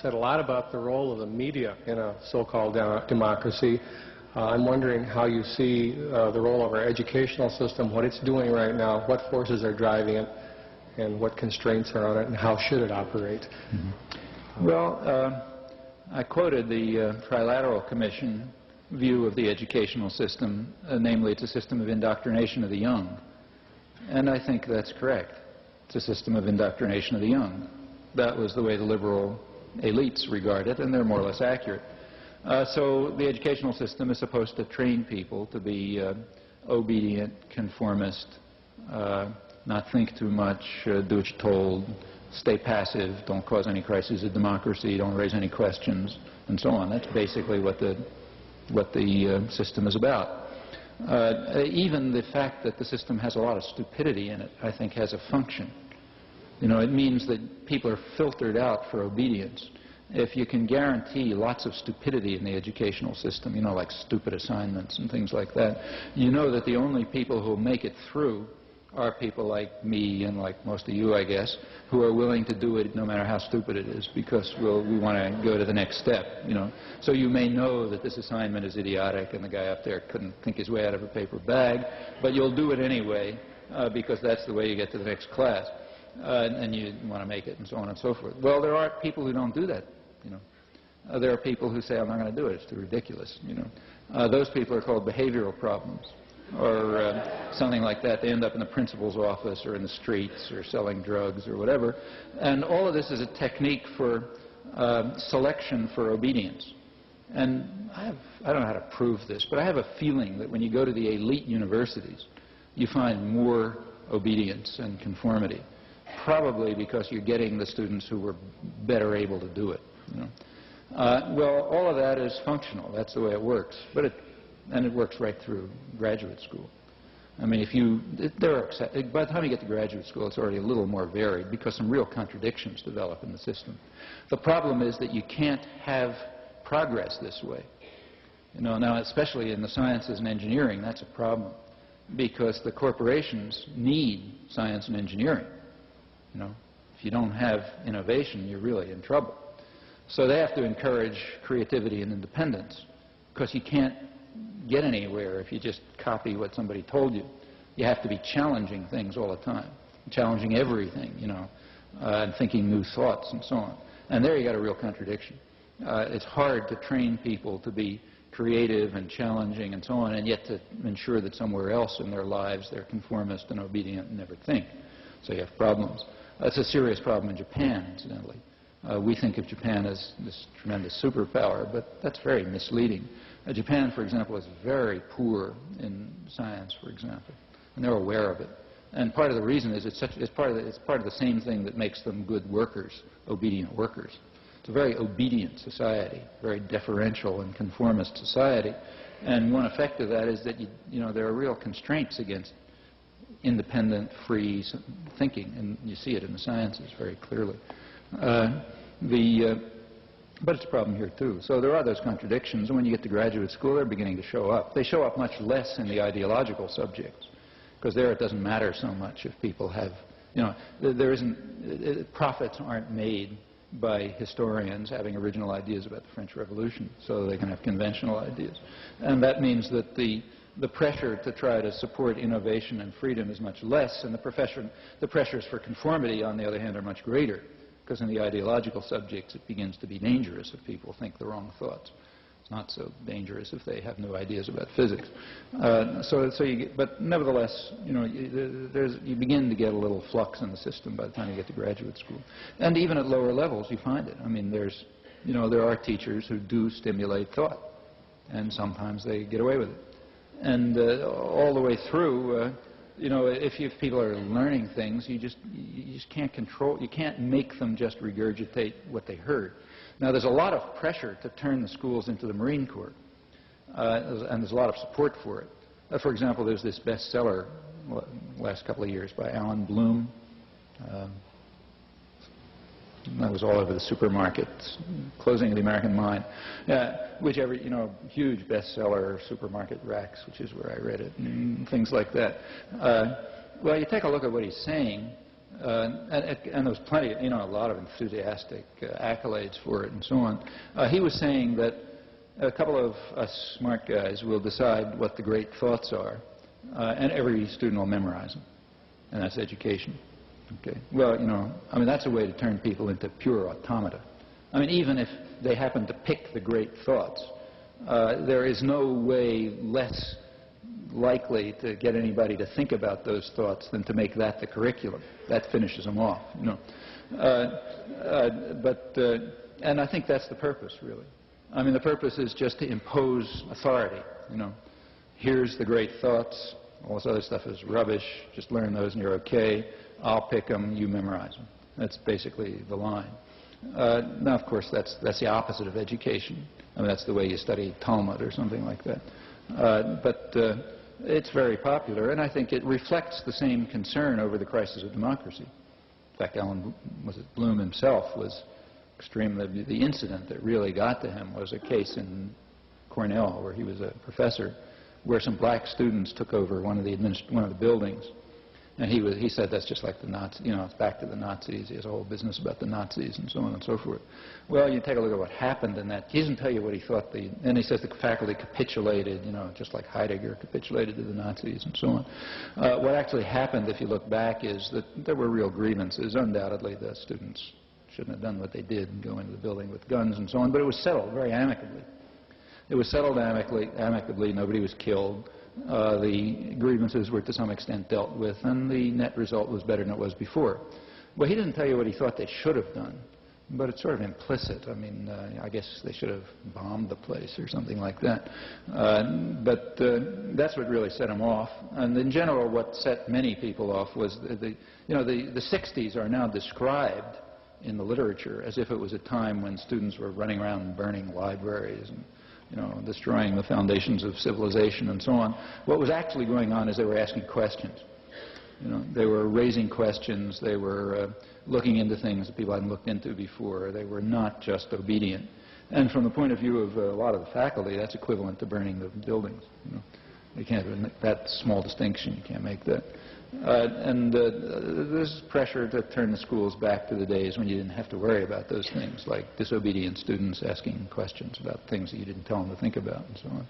said a lot about the role of the media in a so-called democracy. I'm wondering how you see the role of our educational system, what it's doing right now, what forces are driving it, and what constraints are on it, and how should it operate? Mm-hmm. Well, I quoted the Trilateral Commission view of the educational system, namely it's a system of indoctrination of the young. And I think that's correct. It's a system of indoctrination of the young. That was the way the liberal elites regard it, and they're more or less accurate. So the educational system is supposed to train people to be obedient, conformist, not think too much, do what you're told, stay passive, don't cause any crises of democracy, don't raise any questions, and so on. That's basically what the system is about. Even the fact that the system has a lot of stupidity in it, I think, has a function. You know, it means that people are filtered out for obedience. If you can guarantee lots of stupidity in the educational system, you know, like stupid assignments and things like that, you know that the only people who make it through are people like me and like most of you, I guess, who are willing to do it no matter how stupid it is, because we want to go to the next step, you know. So you may know that this assignment is idiotic and the guy up there couldn't think his way out of a paper bag, but you'll do it anyway because that's the way you get to the next class, and you want to make it, and so on and so forth. Well, there are people who don't do that, you know. There are people who say, I'm not going to do it, it's too ridiculous, you know. Those people are called behavioral problems, or something like that. They end up in the principal's office or in the streets or selling drugs or whatever. And all of this is a technique for selection for obedience. And I don't know how to prove this, but I have a feeling that when you go to the elite universities, you find more obedience and conformity, probably because you're getting the students who were better able to do it. You know? Well, all of that is functional. That's the way it works. And it works right through graduate school. I mean, by the time you get to graduate school, it's already a little more varied because some real contradictions develop in the system. The problem is that you can't have progress this way. You know, now, especially in the sciences and engineering, that's a problem because the corporations need science and engineering. You know, if you don't have innovation, you're really in trouble. So they have to encourage creativity and independence because you can't get anywhere if you just copy what somebody told you. You have to be challenging things all the time, challenging everything, you know, and thinking new thoughts and so on. And there you got a real contradiction. It's hard to train people to be creative and challenging and so on, and yet to ensure that somewhere else in their lives they're conformist and obedient and never think. So you have problems. That's a serious problem in Japan, incidentally. We think of Japan as this tremendous superpower, but that's very misleading. Japan, for example, is very poor in science, for example, and they're aware of it. And part of the reason is it's part of the same thing that makes them good workers, obedient workers. It's a very obedient society, very deferential and conformist society. And one effect of that is that you know there are real constraints against independent, free thinking, and you see it in the sciences very clearly. But it's a problem here, too. So there are those contradictions, and when you get to graduate school, they're beginning to show up. They show up much less in the ideological subjects, because there it doesn't matter so much if people have, you know, profits aren't made by historians having original ideas about the French Revolution, so they can have conventional ideas. And that means that the pressure to try to support innovation and freedom is much less, and the pressures for conformity, on the other hand, are much greater. Because in the ideological subjects, it begins to be dangerous if people think the wrong thoughts. It's not so dangerous if they have new ideas about physics. But nevertheless, you know, you begin to get a little flux in the system by the time you get to graduate school. And even at lower levels, you find it. I mean, there are teachers who do stimulate thought, and sometimes they get away with it. And all the way through, you know, if people are learning things, you just can't control, you can't make them just regurgitate what they heard. Now, there's a lot of pressure to turn the schools into the Marine Corps, and there's a lot of support for it. For example, there's this bestseller last couple of years by Alan Bloom. That was all over the supermarkets, Closing of the American Mind, you know, huge bestseller, supermarket racks, which is where I read it, and things like that. Well, you take a look at what he's saying, And there was plenty, a lot of enthusiastic accolades for it and so on. He was saying that a couple of us smart guys will decide what the great thoughts are, and every student will memorize them. And that's education. Okay. Well, that's a way to turn people into pure automata. Even if they happen to pick the great thoughts, there is no way less likely to get anybody to think about those thoughts than to make that the curriculum. That finishes them off, and I think that's the purpose, really. The purpose is just to impose authority, Here's the great thoughts. All this other stuff is rubbish. Just learn those and you're okay. I'll pick them. You memorize them. That's basically the line. Now, of course, that's the opposite of education. That's the way you study Talmud or something like that. But it's very popular, and I think it reflects the same concern over the crisis of democracy. In fact, Bloom himself was extremely. The incident that really got to him was a case in Cornell, where he was a professor, where some black students took over one of the buildings. And he said that's just like the Nazis, it's back to the Nazis. He has a whole business about the Nazis and so on and so forth. Well, you take a look at what happened in that. He doesn't tell you what he thought and he says the faculty capitulated, just like Heidegger capitulated to the Nazis and so on. What actually happened, if you look back, is that there were real grievances. Undoubtedly, the students shouldn't have done what they did and go into the building with guns and so on, but it was settled very amicably. It was settled amicably. Nobody was killed. The grievances were to some extent dealt with, and the net result was better than it was before. Well, he didn't tell you what he thought they should have done, but it's sort of implicit. I guess they should have bombed the place or something like that. But that's what really set him off. And in general, what set many people off was the 60s are now described in the literature as if it was a time when students were running around burning libraries and destroying the foundations of civilization and so on. What was actually going on is they were asking questions. They were raising questions. They were looking into things that people hadn't looked into before. They were not just obedient. And from the point of view of a lot of the faculty, that's equivalent to burning the buildings. You can't that small distinction. You can't make that. There's pressure to turn the schools back to the days when you didn't have to worry about those things, like disobedient students asking questions about things that you didn't tell them to think about and so on.